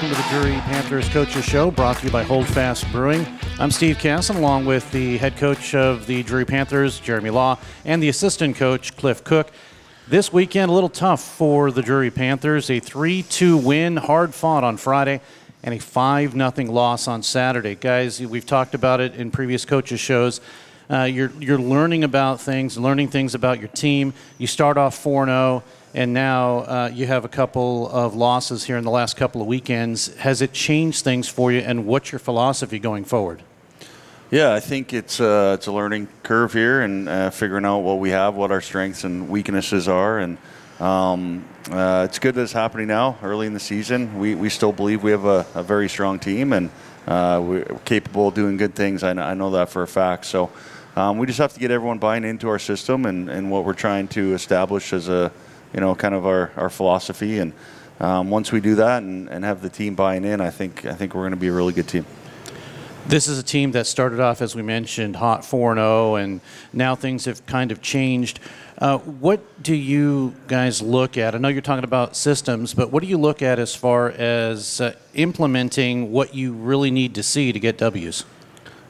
welcome to the Drury Panthers Coaches Show, brought to you by Hold Fast Brewing. I'm Steve Casson, along with the head coach of the Drury Panthers, Jeremy Law, and the assistant coach, Cliff Cook. This weekend, a little tough for the Drury Panthers. A 3-2 win, hard fought on Friday, and a 5-0 loss on Saturday. Guys, we've talked about it in previous coaches' shows. You're learning about things, learning things about your team. You start off 4-0. And now you have a couple of losses here in the last couple of weekends. Has it changed things for you, and what's your philosophy going forward? Yeah, I think it's a learning curve here, and figuring out what we have, what our strengths and weaknesses are. And it's good that it's happening now, early in the season. We still believe we have a very strong team, and we're capable of doing good things. I know that for a fact. So we just have to get everyone buying into our system and what we're trying to establish as a kind of our philosophy. And once we do that and have the team buying in, I think we're going to be a really good team. This is a team that started off, as we mentioned, hot 4-0, and now things have kind of changed. What do you guys look at? I know you're talking about systems, but what do you look at as far as implementing what you really need to see to get W's?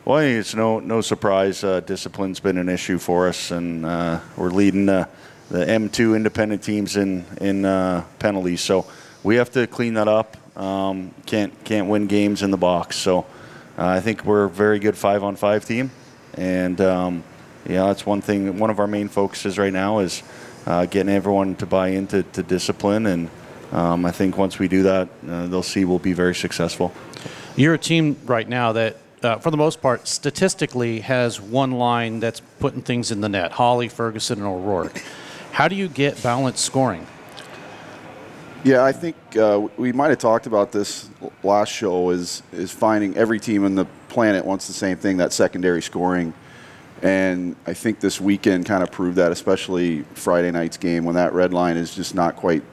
Well, I think it's no surprise. Discipline's been an issue for us, and we're leading the M2 independent teams in penalties, so we have to clean that up. Can't win games in the box, so I think we're a very good 5-on-5 team, and that's one thing. One of our main focuses right now is getting everyone to buy into discipline, and I think once we do that, they'll see we'll be very successful. You're a team right now that, for the most part, statistically has one line that's putting things in the net: Holly, Ferguson, and O'Rourke. How do you get balanced scoring? Yeah, I think we might have talked about this last show, is finding every team on the planet wants the same thing, that secondary scoring. And I think this weekend kind of proved that, especially Friday night's game, when that red line is just not quite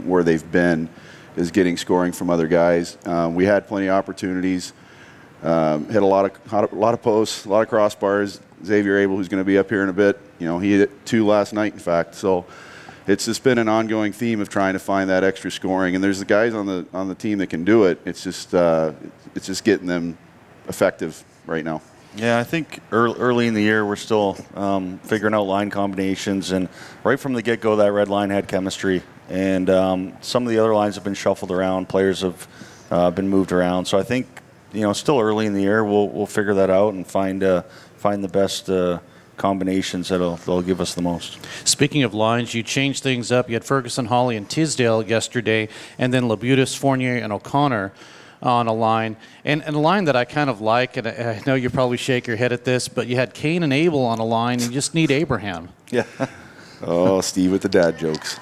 where they've been, is getting scoring from other guys. We had plenty of opportunities, hit a lot of posts, a lot of crossbars. Xavier Abel, who's going to be up here in a bit, he hit 2 last night, in fact. So it's just been an ongoing theme of trying to find that extra scoring. And there's the guys on the team that can do it. It's just getting them effective right now. Yeah, I think early in the year we're still figuring out line combinations, and right from the get-go that red line had chemistry, and some of the other lines have been shuffled around. Players have been moved around. So I think still early in the year we'll figure that out and find the best combinations that'll give us the most. Speaking of lines, you changed things up. You had Ferguson, Holly, and Tisdale yesterday, and then Labutus, Fournier, and O'Connor on a line. And a line that I kind of like, and I know you probably shake your head at this, but you had Kane and Abel on a line, and you just need Abraham. Yeah. Oh, Steve with the dad jokes.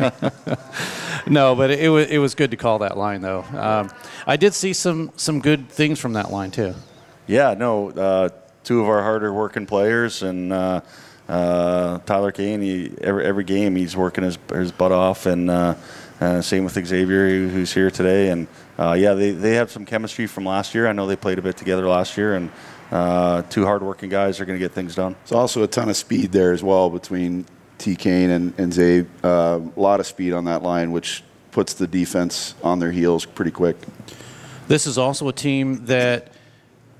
No, but it was good to call that line, though. I did see some good things from that line, too. Yeah, no, 2 of our harder working players, and Tyler Kane, every game he's working his butt off, and same with Xavier, who's here today. And they have some chemistry from last year. I know they played a bit together last year, and 2 hard-working guys are going to get things done. There's also a ton of speed there as well between T. Kane and Zabe. A lot of speed on that line, which puts the defense on their heels pretty quick. This is also a team that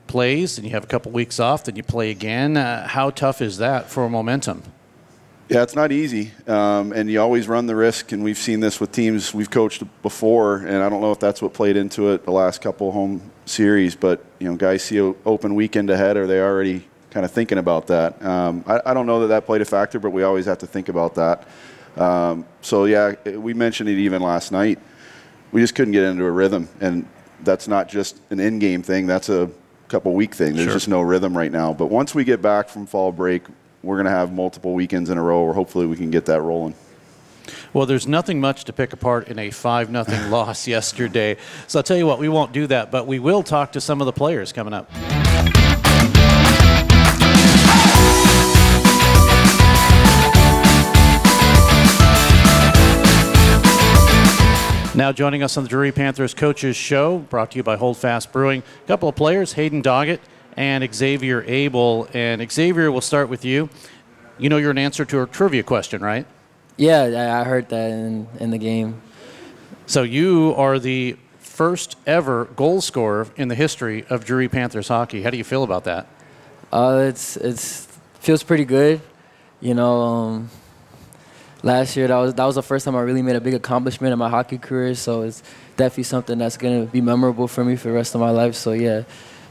plays, and you have a couple weeks off, then you play again. How tough is that for momentum? Yeah, it's not easy, and you always run the risk, and we've seen this with teams we've coached before, and I don't know if that's what played into it the last couple home series, but guys see an open weekend ahead, or they already kind of thinking about that. I don't know that played a factor, but we always have to think about that. So yeah, we mentioned it even last night. We just couldn't get into a rhythm, and that's not just an in-game thing, that's a couple week thing. There's just no rhythm right now. But once we get back from fall break, we're going to have multiple weekends in a row where hopefully we can get that rolling. Well, there's nothing much to pick apart in a 5-0 loss yesterday. So I'll tell you what, we won't do that, but we will talk to some of the players coming up. Now joining us on the Drury Panthers Coaches Show, brought to you by Hold Fast Brewing, a couple of players, Hayden Doggett and Xavier Abel. And Xavier, we'll start with you. You know you're an answer to a trivia question, right? Yeah, I heard that in the game. So you are the first ever goal scorer in the history of Drury Panthers hockey. How do you feel about that? It's feels pretty good. You know, last year that was the first time I really made a big accomplishment in my hockey career. So it's definitely something that's gonna be memorable for me for the rest of my life. So yeah,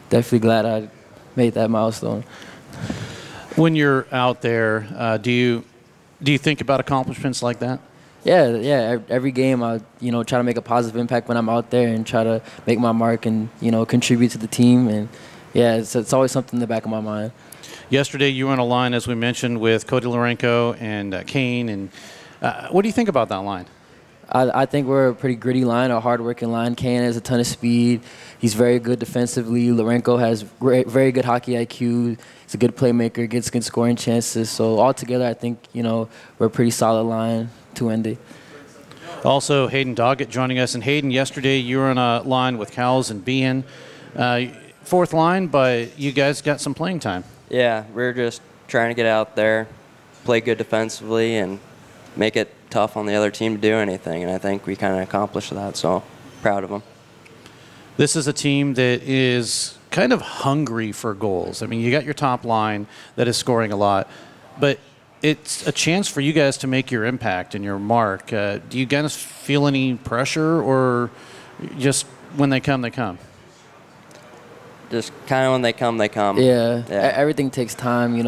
definitely glad I made that milestone. When you're out there, do you think about accomplishments like that? Yeah. Every game, I try to make a positive impact when I'm out there and try to make my mark and contribute to the team. And yeah, it's always something in the back of my mind. Yesterday, you were on a line, as we mentioned, with Cody Lorenko and Kane. And what do you think about that line? I think we're a pretty gritty line, a hard-working line. Kane has a ton of speed. He's very good defensively. Lorenko has very good hockey IQ. He's a good playmaker, gets good scoring chances. So altogether, I think we're a pretty solid line to end it. Also, Hayden Doggett joining us. And Hayden, yesterday you were on a line with Cowles and Behan. Fourth line, but you guys got some playing time. Yeah, we're just trying to get out there, play good defensively, and make it tough on the other team to do anything. And I think we kind of accomplished that, so proud of them. This is a team that is kind of hungry for goals. I mean, you got your top line that is scoring a lot, but it's a chance for you guys to make your impact and your mark. Do you guys feel any pressure, or just when they come, they come? Just kind of when they come, they come. Yeah. Everything takes time,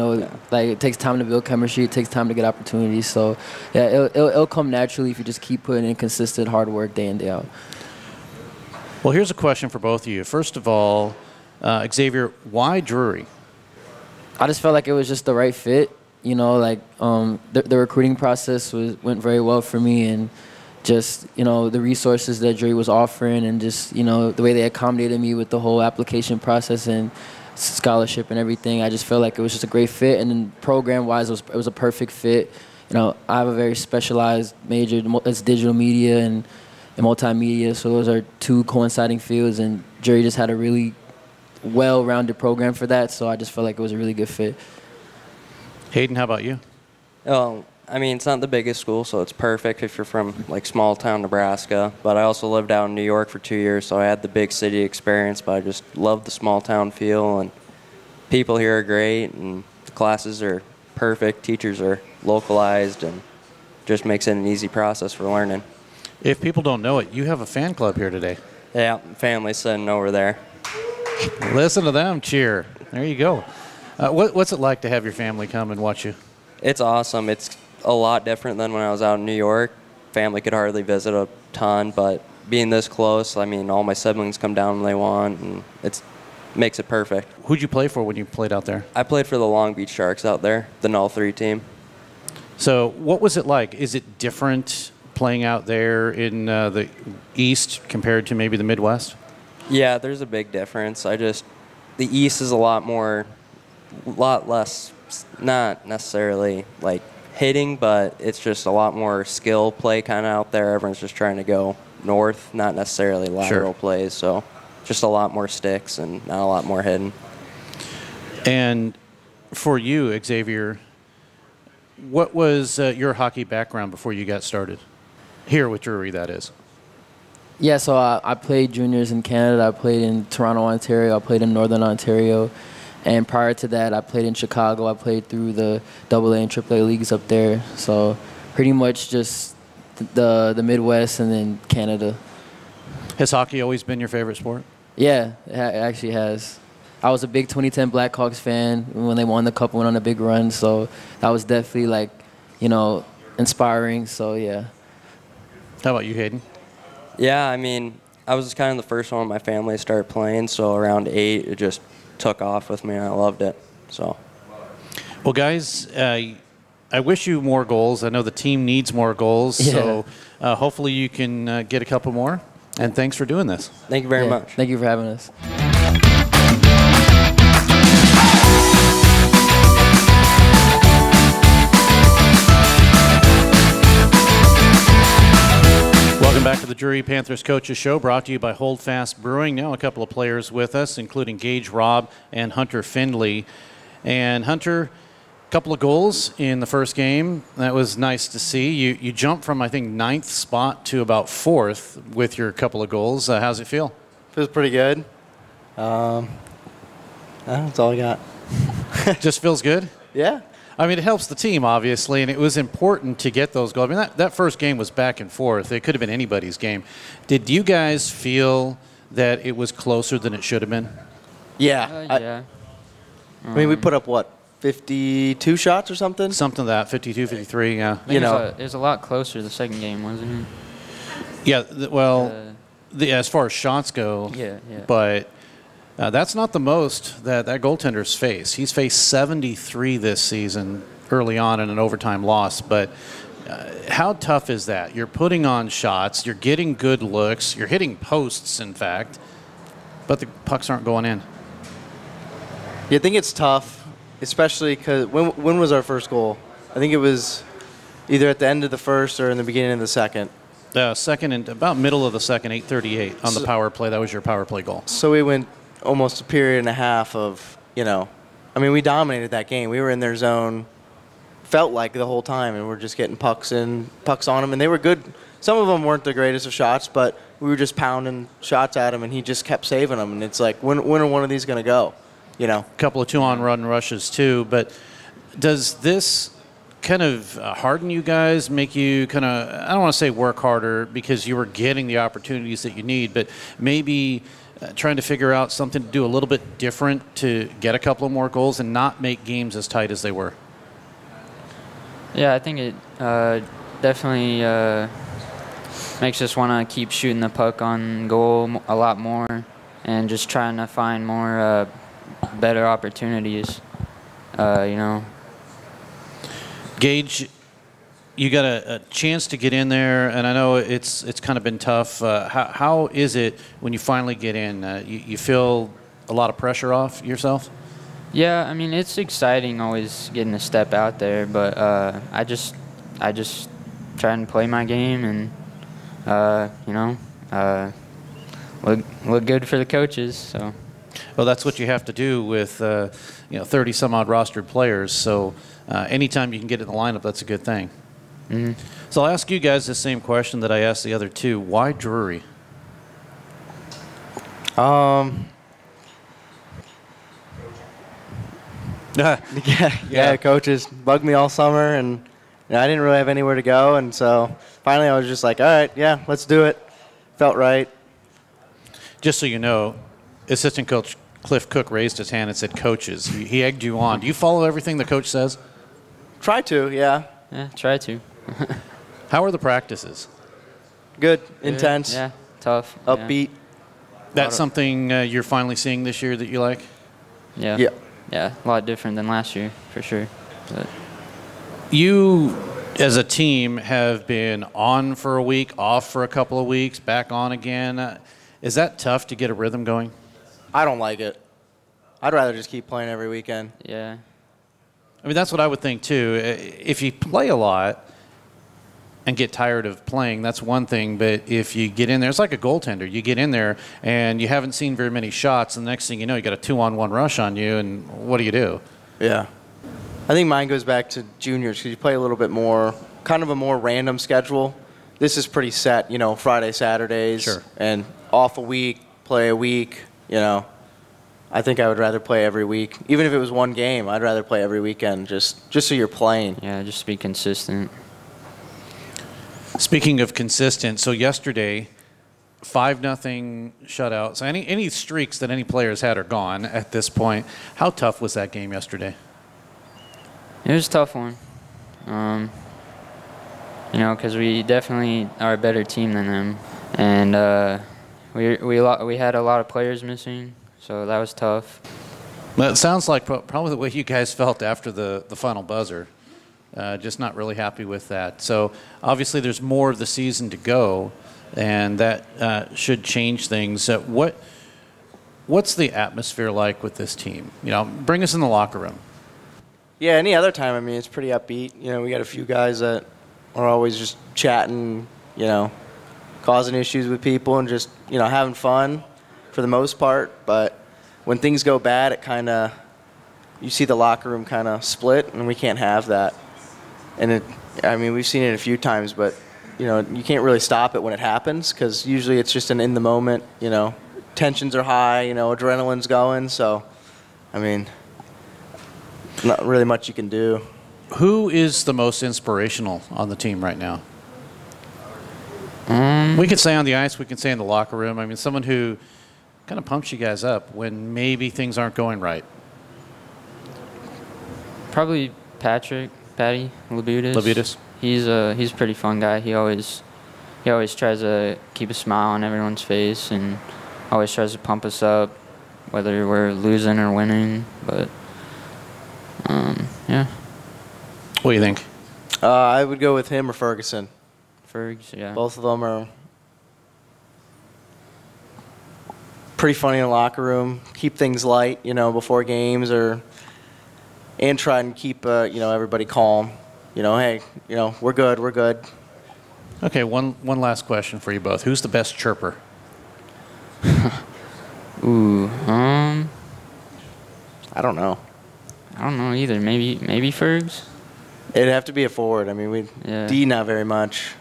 like it takes time to build chemistry, it takes time to get opportunities. So, yeah, it'll come naturally if you just keep putting in consistent hard work day in, day out. Well, here's a question for both of you. First of all, Xavier, why Drury? I just felt like it was just the right fit. The recruiting process went very well for me, and just the resources that Drury was offering, and just the way they accommodated me with the whole application process and scholarship and everything. I just felt like it was just a great fit, and then program-wise, it was a perfect fit. I have a very specialized major. It's digital media and multimedia, so those are two coinciding fields, and Drury just had a really well-rounded program for that. So I just felt like it was a really good fit. Hayden, how about you? Well, I mean, it's not the biggest school, so it's perfect if you're from, like, small-town Nebraska. But I also lived out in New York for 2 years, so I had the big city experience, but I just love the small-town feel, and people here are great, and the classes are perfect, teachers are localized, and just makes it an easy process for learning. If people don't know it, you have a fan club here today. Yeah, family sitting over there. Listen to them cheer. There you go. What's it like to have your family come and watch you? It's awesome. It's a lot different than when I was out in New York. Family could hardly visit a ton, but being this close, I mean, all my siblings come down when they want, and it makes it perfect. Who'd you play for when you played out there? I played for the Long Beach Sharks out there, the Null 3 team. So what was it like? Is it different playing out there in the East compared to maybe the Midwest? Yeah, there's a big difference. The East is a lot less, not necessarily like hitting, but it's just a lot more skill play kind of out there. Everyone's just trying to go north, not necessarily lateral plays. So just a lot more sticks and not a lot more hitting. And for you, Xavier, what was your hockey background before you got started? Here with Drury, that is. Yeah, so I played juniors in Canada. I played in Toronto, Ontario. I played in Northern Ontario. And prior to that, I played in Chicago. I played through the AA and AAA leagues up there. So pretty much just the Midwest and then Canada. Has hockey always been your favorite sport? Yeah, it actually has. I was a big 2010 Blackhawks fan when they won the cup and went on a big run. So that was definitely inspiring. So yeah. How about you, Hayden? Yeah, I mean, I was kind of the first one in my family to start playing. So around 8, it just took off with me, and I loved it. So, well, guys, I wish you more goals. I know the team needs more goals, so hopefully you can get a couple more. And thanks for doing this. Thank you very much. Thank you for having us. Welcome back to the Drury Panthers Coaches Show, brought to you by Hold Fast Brewing. Now a couple of players with us, including Gage Robb and Hunter Finley. And Hunter, Couple of goals in the first game. That was nice to see. You jumped from, I think, 9th spot to about 4th with your couple of goals. How's it feel? Feels pretty good. That's all I got. Just feels good? Yeah. I mean, it helps the team, obviously, and it was important to get those goals. I mean, that first game was back and forth. It could have been anybody's game. Did you guys feel that it was closer than it should have been? Yeah. Yeah. I mean, we put up, what, 52 shots or something? Something like that, 52, 53, yeah. You know, it was a lot closer the second game, wasn't it? Yeah, as far as shots go, Yeah. but that's not the most that goaltender's faced. He's faced 73 this season early on in an overtime loss, but how tough is that? You're putting on shots, you're getting good looks, you're hitting posts, in fact, but the pucks aren't going in. You think it's tough, especially because when was our first goal? I think it was either at the end of the first or in the beginning of the second. Second and about middle of the second, 8:38 on the power play. That was your power play goal. So we went almost a period and a half of, I mean, we dominated that game. We were in their zone, felt like the whole time, and we're just getting pucks on them, and they were good. Some of them weren't the greatest of shots, but we were just pounding shots at him, and he just kept saving them. And it's like, when are one of these going to go? A couple of 2-on-run rushes too, but does this kind of harden you guys, make you kind of, I don't want to say work harder because you were getting the opportunities that you need, but maybe trying to figure out something to do a little bit different to get a couple of more goals and not make games as tight as they were? Yeah, I think it definitely makes us want to keep shooting the puck on goal a lot more and just trying to find more better opportunities, Gage, you got a chance to get in there, and I know it's kind of been tough. How is it when you finally get in? You feel a lot of pressure off yourself? Yeah, I mean, it's exciting always getting a step out there, but I just try and play my game and, look good for the coaches, so. Well, that's what you have to do with 30-some-odd rostered players. So anytime you can get in the lineup, that's a good thing. Mm-hmm. So I'll ask you guys the same question that I asked the other two. Why Drury? Yeah, coaches bugged me all summer, and I didn't really have anywhere to go, and so finally I was just like, all right, yeah, let's do it. Felt right. Just so you know, assistant coach Cliff Cook raised his hand and said coaches. He egged you on. Do you follow everything the coach says? Try to, yeah. Yeah, try to. How are the practices? Good, intense, Yeah, tough. upbeat. That's something you're finally seeing this year that you like? Yeah. Yeah. Yeah, a lot different than last year, for sure. But You, as a team, have been on for a week, off for a couple of weeks, back on again. Is that tough to get a rhythm going? I don't like it. I'd rather just keep playing every weekend. yeah. I mean, that's what I would think, too. If you play a lot and get tired of playing, that's one thing. But if you get in there, it's like a goaltender. You get in there and you haven't seen very many shots, and the next thing you know, you got a 2-on-1 rush on you, and what do you do? Yeah. I think mine goes back to juniors because you play a little bit more, kind of a more random schedule. This is pretty set, Friday, Saturdays, Sure. and off a week, play a week, I think I would rather play every week. Even if it was one game, I'd rather play every weekend just so you're playing. Yeah, just be consistent. Speaking of consistent, so yesterday, 5-0 shutout. So any streaks that any players had are gone at this point. How tough was that game yesterday? It was a tough one. Because we definitely are a better team than them. And we had a lot of players missing, so that was tough. Well, it sounds like probably the way you guys felt after the final buzzer. Just not really happy with that. So obviously there's more of the season to go, and that should change things. What's the atmosphere like with this team? Bring us in the locker room. Yeah, any other time, I mean, it's pretty upbeat. We got a few guys that are always just chatting, causing issues with people and just, having fun for the most part. But when things go bad, it kind of, you see the locker room kind of split, and we can't have that. And I mean, we've seen it a few times, but you can't really stop it when it happens because usually it's just an in the moment. Tensions are high. Adrenaline's going. So, I mean, not really much you can do. Who is the most inspirational on the team right now? We could say on the ice, we can say in the locker room. I mean, someone who kind of pumps you guys up when maybe things aren't going right. Probably Patty Labutis. He's a pretty fun guy. He always tries to keep a smile on everyone's face and always tries to pump us up, whether we're losing or winning. But yeah. What do you think? I would go with him or Ferguson. Fergs, yeah. Both of them are pretty funny in the locker room. Keep things light, before games, and try and keep everybody calm. Hey, we're good. Okay, one last question for you both. Who's the best chirper? Ooh, I don't know. I don't know either. Maybe Fergs. It'd have to be a forward. I mean, D not very much.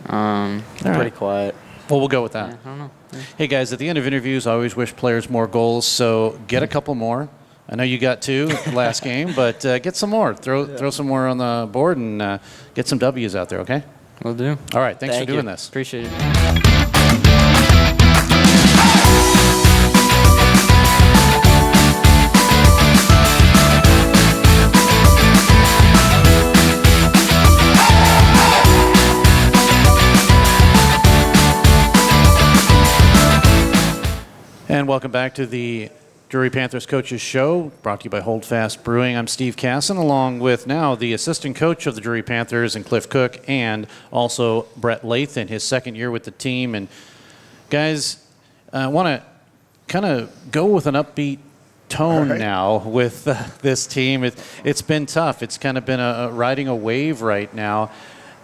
Pretty quiet. Well, we'll go with that. Yeah, I don't know. Yeah. Hey, guys, at the end of interviews, I always wish players more goals, so get a couple more. I know you got 2 last game, but get some more. Throw some more on the board and get some W's out there, okay? Will do. All right, thanks for Thank doing you. this. Appreciate it. And welcome back to the Drury Panthers Coaches Show, brought to you by Hold Fast Brewing. I'm Steve Casson, along with now the assistant coach of the Drury Panthers and Cliff Cook, and also Brett Loethen, his second year with the team. And guys, I want to kind of go with an upbeat tone now with this team. It's been tough. It's kind of been riding a wave right now.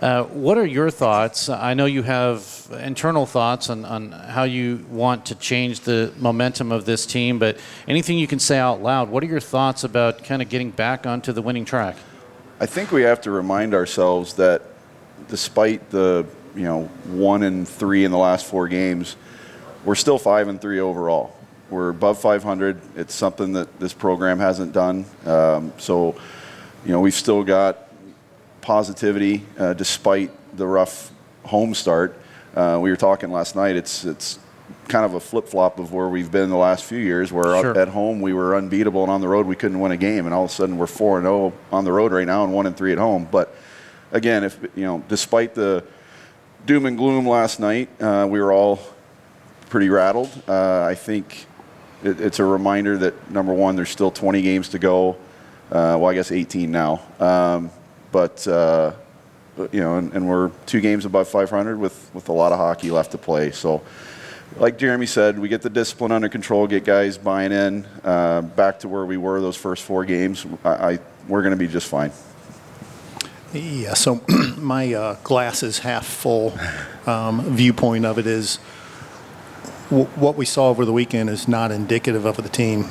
What are your thoughts? I know you have internal thoughts on how you want to change the momentum of this team, but anything you can say out loud, what are your thoughts about kind of getting back onto the winning track? I think we have to remind ourselves that despite the 1-3 in the last 4 games, we're still 5-3 overall. We're above 500. It's something that this program hasn't done. So we've still got positivity despite the rough home start. We were talking last night. It's kind of a flip-flop of where we've been the last few years, where Sure. at home we were unbeatable and on the road we couldn't win a game, and all of a sudden we're 4-0 on the road right now and 1-3 at home. But again, if despite the doom and gloom last night, we were all pretty rattled. I think it's a reminder that, number one, there's still 20 games to go. Well, I guess 18 now. And we're 2 games above 500 with a lot of hockey left to play. So, like Jeremy said, we get the discipline under control, get guys buying in, back to where we were those first 4 games. We're going to be just fine. Yeah, so my glass is half full viewpoint of it is what we saw over the weekend is not indicative of the team.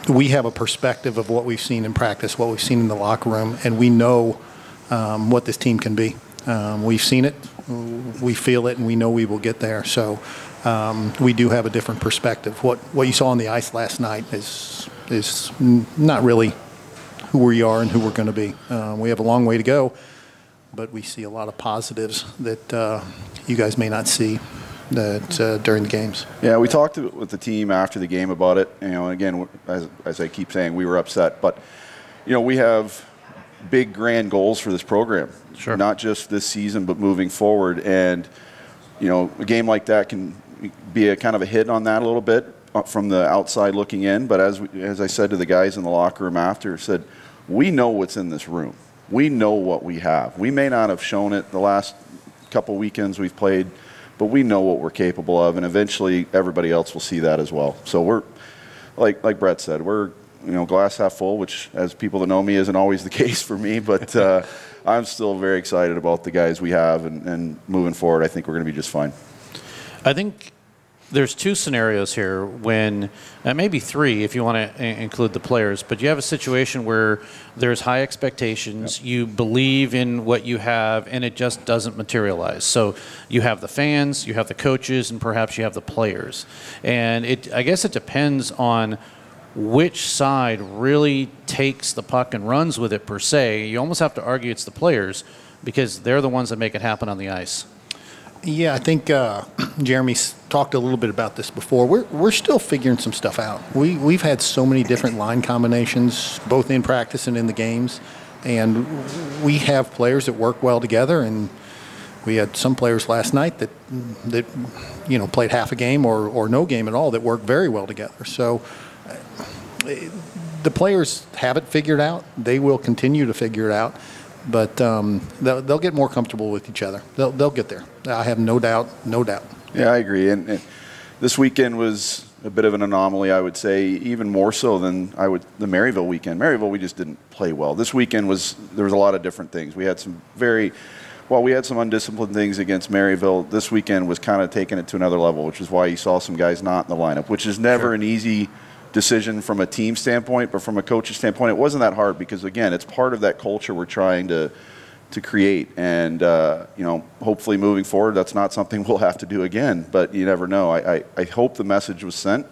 We have a perspective of what we've seen in practice, what we've seen in the locker room, and we know what this team can be. We've seen it, we feel it, and we know we will get there. So we do have a different perspective. What you saw on the ice last night is not really who we are and who we're going to be. We have a long way to go, but we see a lot of positives that you guys may not see during the games. Yeah, we talked with the team after the game about it. Again, as I keep saying, we were upset, but we have big, grand goals for this program. Sure. Not just this season, but moving forward. And a game like that can be a kind of a hit on that a little bit from the outside looking in. But as I said to the guys in the locker room after, said, we know what's in this room. We know what we have. We may not have shown it the last couple weekends we've played, but we know what we're capable of, and eventually everybody else will see that as well. So we're, like Brett said, we're glass half full, which, as people that know me, isn't always the case for me, but I'm still very excited about the guys we have, and moving forward, I think we're going to be just fine. I think there's two scenarios here when, maybe three if you want to include the players, but you have a situation where there's high expectations, you believe in what you have, and it just doesn't materialize. So you have the fans, you have the coaches, and perhaps you have the players. And I guess it depends on which side really takes the puck and runs with it per se. You almost have to argue it's the players because they're the ones that make it happen on the ice. Yeah, I think Jeremy's talked a little bit about this before. We're still figuring some stuff out. We've had so many different line combinations, both in practice and in the games, and we have players that work well together. And we had some players last night that played half a game or no game at all that worked very well together. So the players have it figured out. They will continue to figure it out. But they'll get more comfortable with each other. They'll get there. I have no doubt. Yeah, I agree. And this weekend was a bit of an anomaly, I would say, even more so than the Maryville weekend. Maryville, we just didn't play well. This weekend there was a lot of different things. We had some undisciplined things against Maryville. This weekend was kind of taking it to another level, which is why you saw some guys not in the lineup, which is never an easy decision from a team standpoint, but from a coach's standpoint, it wasn't that hard because, again, it's part of that culture we're trying to create. And, hopefully moving forward, that's not something we'll have to do again, but you never know. I hope the message was sent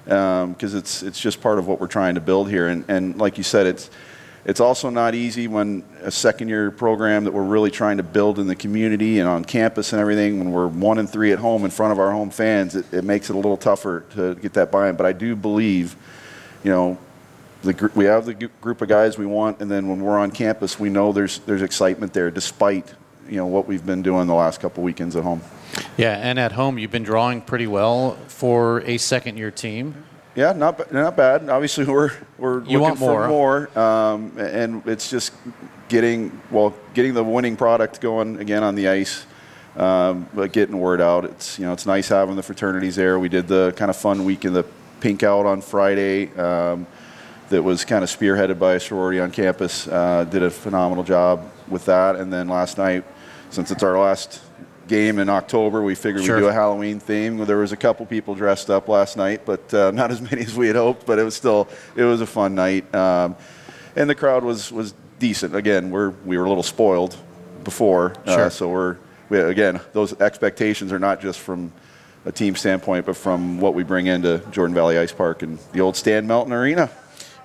because it's just part of what we're trying to build here. And like you said, it's also not easy when a second-year program that we're really trying to build in the community and on campus and everything, when we're 1-3 at home in front of our home fans, it makes it a little tougher to get that buy-in. But I do believe, we have the group of guys we want, and then when we're on campus, we know there's excitement there, despite what we've been doing the last couple weekends at home. Yeah, and at home, you've been drawing pretty well for a second-year team. Yeah, not bad. Obviously, we're looking for more, and it's just getting the winning product going again on the ice, but getting word out. It's nice having the fraternities there. We did the kind of fun week in the Pink Out on Friday. That was kind of spearheaded by a sorority on campus. Did a phenomenal job with that, and then last night, since it's our last game in October, we figured we'd do a Halloween theme. There was a couple people dressed up last night, but not as many as we had hoped, but it was a fun night. And the crowd was decent. Again, we were a little spoiled before, so again, those expectations are not just from a team standpoint, but from what we bring into Jordan Valley Ice Park and the old Stan Melton Arena.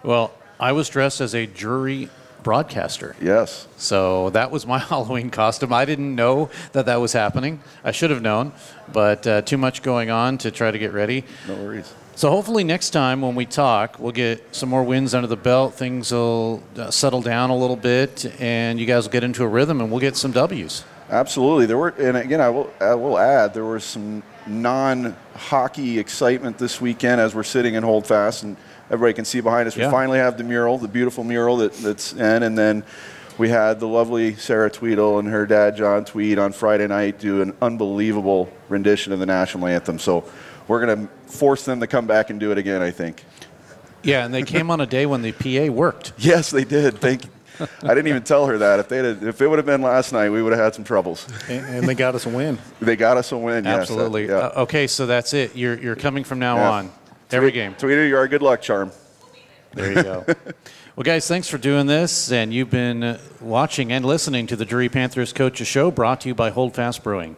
Well, I was dressed as a Drury broadcaster. Yes. So that was my Halloween costume. I didn't know that was happening. I should have known, but too much going on to try to get ready. No worries. So hopefully next time when we talk, we'll get some more wins under the belt. Things will settle down a little bit, and you guys will get into a rhythm, and we'll get some W's. Absolutely. And again, I will add, there was some non-hockey excitement this weekend as we're sitting in Hold Fast, and everybody can see behind us. We finally have the beautiful mural that's in, and then we had the lovely Sarah Tweedle and her dad John Tweed on Friday night do an unbelievable rendition of the national anthem. So we're going to force them to come back and do it again, I think. Yeah, and they came on a day when the PA worked. Yes, they did. Thank you. I didn't even tell her that. If it would have been last night, we would have had some troubles. And they got us a win. They got us a win. Absolutely. Yes. Okay, so that's it. You're coming from now on. Every game. Tweeter, you're a good luck charm. There you go. Well, guys, thanks for doing this. And you've been watching and listening to the Drury Panthers Coaches Show, brought to you by Hold Fast Brewing.